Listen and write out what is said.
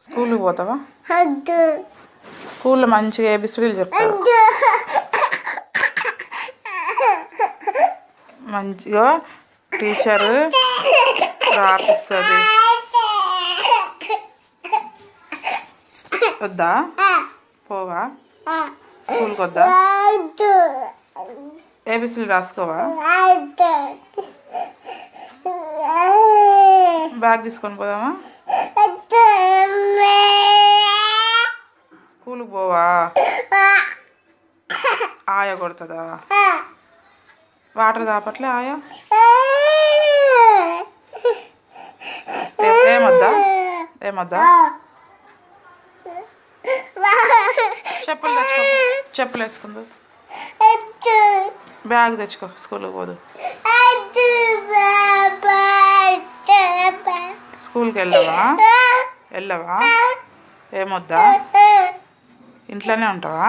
స్కూల్కి పోతావా? స్కూల్లో మంచిగా ఏబిసిడీలు చెప్తారు. మంచిగా టీచరు రాపిస్తుంది. వద్దా? పోవా? స్కూల్కి వద్దా? ఏబిసిడీలు రాసుకోవా? బ్యాగ్ తీసుకొని పోదామా? స్కూల్కి పోవా? ఆయా కొడుతుందా? వాటర్ తాపట్లే ఆయా? ఏమొద్దా? ఏమొద్దా? చెప్పులు వేసుకుందు. బ్యాగ్ తెచ్చుకో, స్కూల్కి పోదు. స్కూల్కి వెళ్ళవా? ఏమొద్దా? ఇంట్లోనే ఉంటావా?